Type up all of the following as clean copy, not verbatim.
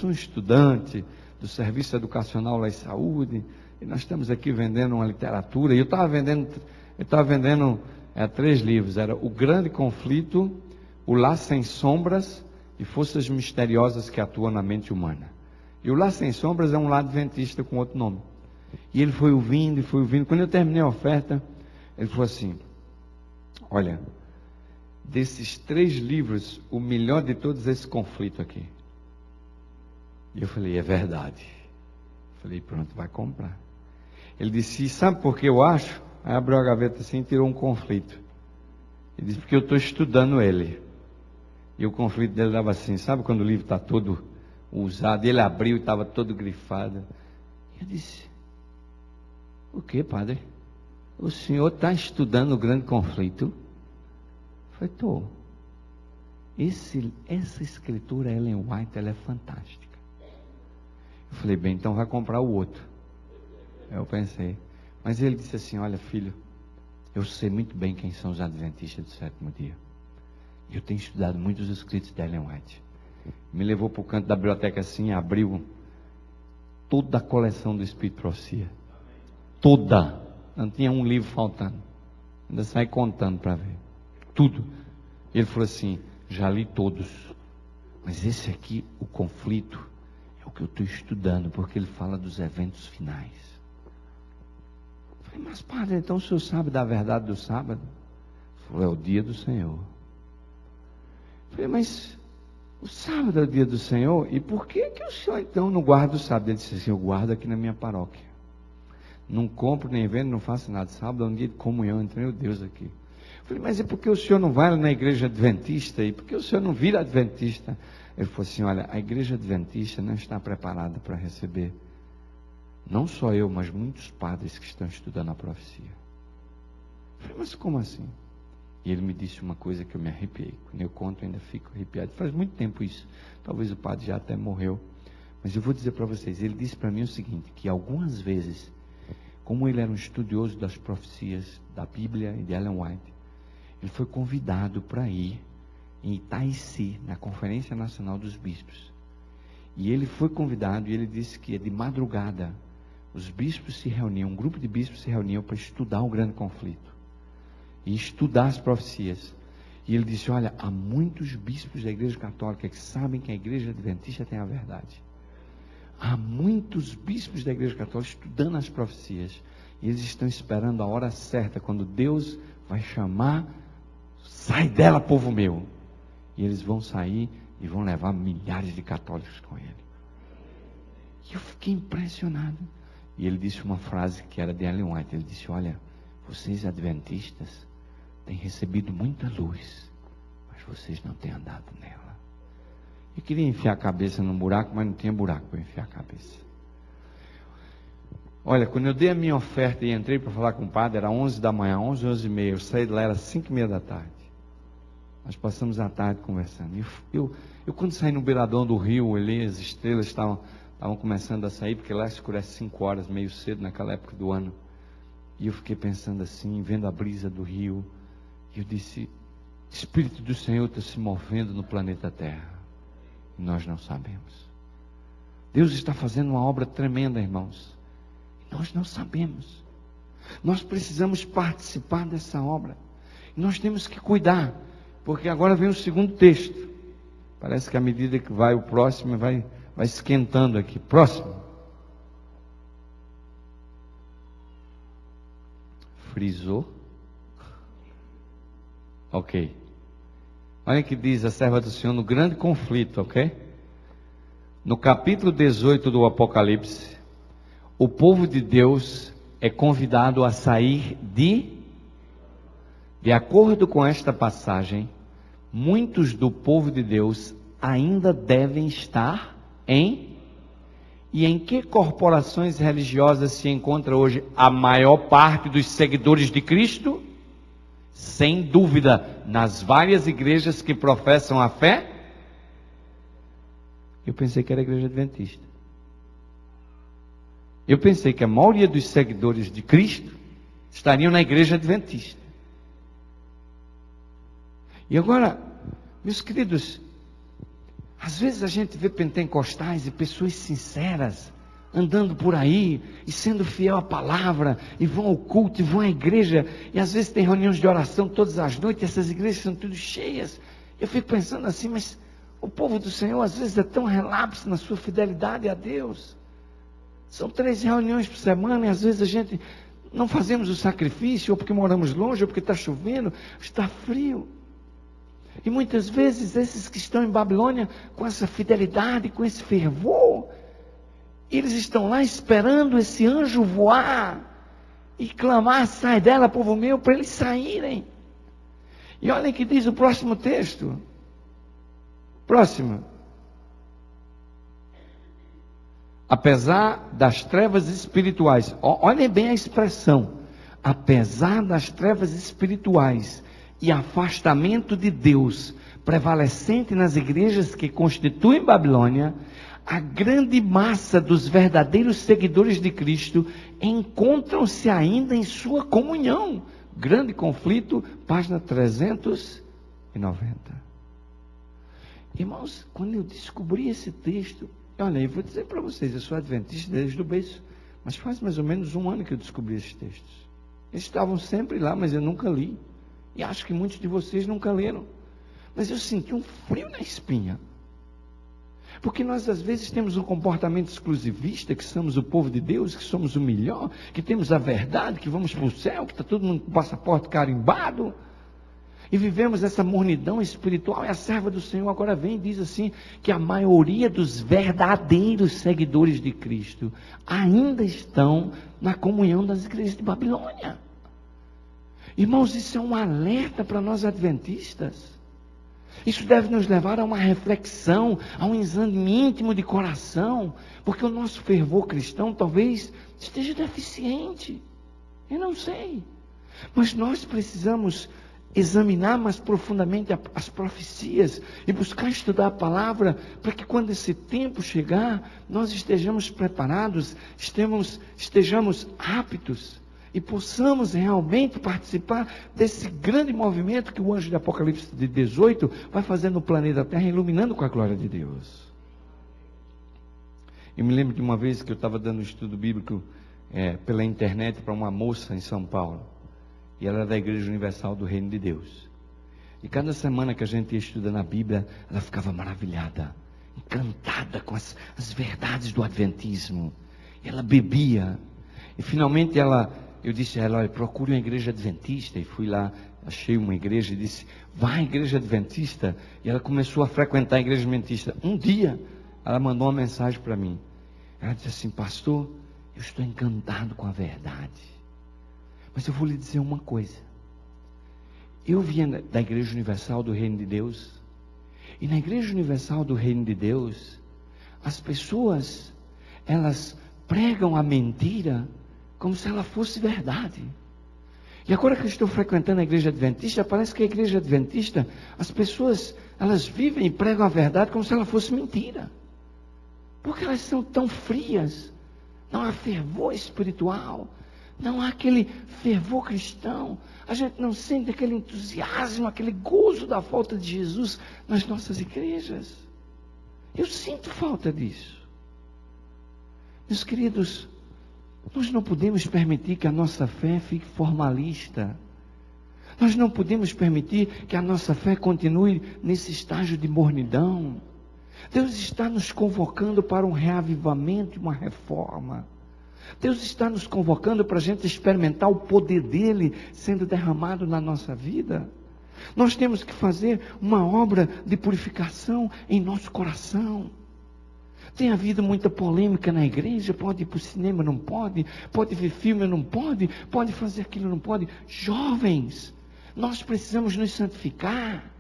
sou um estudante do Serviço Educacional Lá e Saúde, e nós estamos aqui vendendo uma literatura, e eu estava vendendo 3 livros, era O Grande Conflito, O Lar Sem Sombras e Forças Misteriosas que Atuam na Mente Humana. E O Lar Sem Sombras é um lar adventista com outro nome. E ele foi ouvindo, quando eu terminei a oferta, ele falou assim: olha, desses 3 livros, o melhor de todos é esse conflito aqui. E eu falei: é verdade. Falei: pronto, vai comprar. Ele disse: sabe por que eu acho? Aí abriu a gaveta assim e tirou um conflito. Ele disse: porque eu estou estudando ele. E o conflito dele dava assim, sabe quando o livro está todo usado? Ele abriu e estava todo grifado. Eu disse: o que, padre? O senhor está estudando o grande conflito? Eu falei: estou. Essa escritura, Ellen White, ela é fantástica. Eu falei: bem, então vai comprar o outro. Eu pensei. Mas ele disse assim: olha, filho, eu sei muito bem quem são os adventistas do 7º dia. Eu tenho estudado muitos escritos de Ellen White. Me levou para o canto da biblioteca assim, abriu toda a coleção do Espírito de Profecia. Toda. Não tinha um livro faltando. Ainda saí contando para ver. Tudo. Ele falou assim: já li todos. Mas esse aqui, o conflito, é o que eu estou estudando, porque ele fala dos eventos finais. Eu falei: mas padre, então o senhor sabe da verdade do sábado? Ele falou: é o dia do Senhor. Eu falei: mas o sábado é o dia do Senhor? E por que o senhor então não guarda o sábado? Ele disse assim: eu guardo aqui na minha paróquia. Não compro nem vendo, não faço nada. Sábado é um dia de comunhão entre meu Deus aqui. Eu falei: mas e por que o senhor não vai na igreja adventista? E por que o senhor não vira adventista? Ele falou assim: olha, a igreja adventista não está preparada para receber, não só eu, mas muitos padres que estão estudando a profecia. Eu falei: mas como assim? E ele me disse uma coisa que eu me arrepiei. Quando eu conto, eu ainda fico arrepiado. Faz muito tempo isso. Talvez o padre já até morreu. Mas eu vou dizer para vocês, ele disse para mim o seguinte, que algumas vezes, como ele era um estudioso das profecias da Bíblia e de Ellen White, ele foi convidado para ir em Itaici, na Conferência Nacional dos Bispos. E ele foi convidado e ele disse que de madrugada os bispos se reuniam, um grupo de bispos se reuniam para estudar o grande conflito e estudar as profecias. E ele disse: olha, há muitos bispos da Igreja Católica que sabem que a Igreja Adventista tem a verdade. Há muitos bispos da Igreja Católica estudando as profecias. E eles estão esperando a hora certa, quando Deus vai chamar: sai dela, povo meu. E eles vão sair e vão levar milhares de católicos com ele. E eu fiquei impressionado. E ele disse uma frase que era de Ellen White. Ele disse: olha, vocês adventistas têm recebido muita luz, mas vocês não têm andado nela. Eu queria enfiar a cabeça num buraco, mas não tinha buraco para enfiar a cabeça. Olha, quando eu dei a minha oferta e entrei para falar com o padre, era 11 da manhã, 11, 11h30, eu saí de lá, era 5h30 da tarde. Nós passamos a tarde conversando. Eu quando saí no beiradão do rio, olhei, as estrelas estavam começando a sair, porque lá escurece 5 horas, meio cedo naquela época do ano. E eu fiquei pensando assim, vendo a brisa do rio. E eu disse: Espírito do Senhor está se movendo no planeta Terra. E nós não sabemos. Deus está fazendo uma obra tremenda, irmãos. E nós não sabemos. Nós precisamos participar dessa obra. E nós temos que cuidar. Porque agora vem o segundo texto. Parece que à medida que vai o próximo, vai esquentando aqui. Próximo. Frisou. Ok. Olha o que diz a serva do Senhor no grande conflito, ok? No capítulo 18 do Apocalipse, o povo de Deus é convidado a sair de acordo com esta passagem, muitos do povo de Deus ainda devem estar E em que corporações religiosas se encontra hoje a maior parte dos seguidores de Cristo? Sem dúvida, nas várias igrejas que professam a fé. Eu pensei que era a igreja adventista. Eu pensei que a maioria dos seguidores de Cristo estariam na igreja adventista. E agora, meus queridos, Às vezes a gente vê pentecostais e pessoas sinceras andando por aí e sendo fiel à palavra, e vão ao culto, e vão à igreja, e às vezes tem reuniões de oração todas as noites, e essas igrejas são tudo cheias. Eu fico pensando assim, mas o povo do Senhor às vezes é tão relapso na sua fidelidade a Deus. São 3 reuniões por semana, e às vezes a gente não fazemos o sacrifício, ou porque moramos longe, ou porque está chovendo, está frio. E muitas vezes esses que estão em Babilônia, com essa fidelidade, com esse fervor, eles estão lá esperando esse anjo voar e clamar: sai dela, povo meu, para eles saírem. E olhem que diz o próximo texto. Próximo. Apesar das trevas espirituais, olhem bem a expressão, apesar das trevas espirituais e afastamento de Deus prevalecente nas igrejas que constituem Babilônia, a grande massa dos verdadeiros seguidores de Cristo encontram-se ainda em sua comunhão. Grande conflito, página 390. Irmãos, quando eu descobri esse texto, olha, eu vou dizer para vocês, eu sou adventista desde o berço, mas faz mais ou menos 1 ano que eu descobri esses textos. Eles estavam sempre lá, mas eu nunca li. E acho que muitos de vocês nunca leram. Mas eu senti um frio na espinha. Porque nós às vezes temos um comportamento exclusivista, que somos o povo de Deus, que somos o melhor, que temos a verdade, que vamos para o céu, que está todo mundo com o passaporte carimbado. E vivemos essa mornidão espiritual. E a serva do Senhor agora vem e diz assim, que a maioria dos verdadeiros seguidores de Cristo ainda estão na comunhão das igrejas de Babilônia. Irmãos, isso é um alerta para nós adventistas. Isso deve nos levar a uma reflexão, a um exame íntimo de coração, porque o nosso fervor cristão talvez esteja deficiente. Eu não sei. Mas nós precisamos examinar mais profundamente as profecias e buscar estudar a palavra, para que quando esse tempo chegar, nós estejamos preparados, estejamos aptos e possamos realmente participar desse grande movimento que o anjo de Apocalipse de 18 vai fazer no planeta Terra, iluminando com a glória de Deus. Eu me lembro de uma vez que eu estava dando um estudo bíblico pela internet para uma moça em São Paulo. E ela era da Igreja Universal do Reino de Deus. E cada semana que a gente ia estudando a Bíblia, ela ficava maravilhada, encantada com as verdades do Adventismo. E ela bebia. E finalmente eu disse a ela: olha, procure uma igreja adventista. E fui lá, achei uma igreja e disse: vai à igreja adventista. E ela começou a frequentar a igreja adventista. Um dia, ela mandou uma mensagem para mim. Ela disse assim: pastor, eu estou encantado com a verdade. Mas eu vou lhe dizer uma coisa. Eu vinha da Igreja Universal do Reino de Deus. E na Igreja Universal do Reino de Deus, as pessoas, elas pregam a mentira como se ela fosse verdade. E agora que eu estou frequentando a Igreja Adventista, parece que a Igreja Adventista, as pessoas, elas vivem e pregam a verdade como se ela fosse mentira. Porque elas são tão frias. Não há fervor espiritual. Não há aquele fervor cristão. A gente não sente aquele entusiasmo, aquele gozo da volta de Jesus nas nossas igrejas. Eu sinto falta disso. Meus queridos, nós não podemos permitir que a nossa fé fique formalista. Nós não podemos permitir que a nossa fé continue nesse estágio de mornidão. Deus está nos convocando para um reavivamento e uma reforma. Deus está nos convocando para a gente experimentar o poder dele sendo derramado na nossa vida. Nós temos que fazer uma obra de purificação em nosso coração. Tem havido muita polêmica na igreja. Pode ir para o cinema, não pode. Pode ver filme, não pode. Pode fazer aquilo, não pode. Jovens, nós precisamos nos santificar.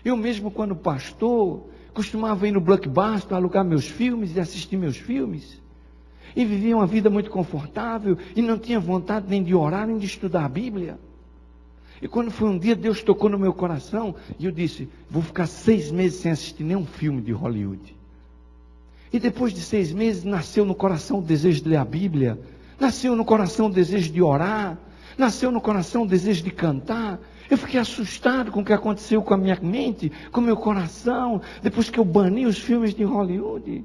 Eu mesmo, quando pastor, costumava ir no Blockbuster para alugar meus filmes e assistir meus filmes. E vivia uma vida muito confortável e não tinha vontade nem de orar, nem de estudar a Bíblia. E quando foi um dia, Deus tocou no meu coração e eu disse: vou ficar 6 meses sem assistir nenhum filme de Hollywood. E depois de 6 meses, nasceu no coração o desejo de ler a Bíblia, nasceu no coração o desejo de orar, Nasceu no coração o desejo de cantar. Eu fiquei assustado com o que aconteceu com a minha mente, com o meu coração, depois que eu bani os filmes de Hollywood.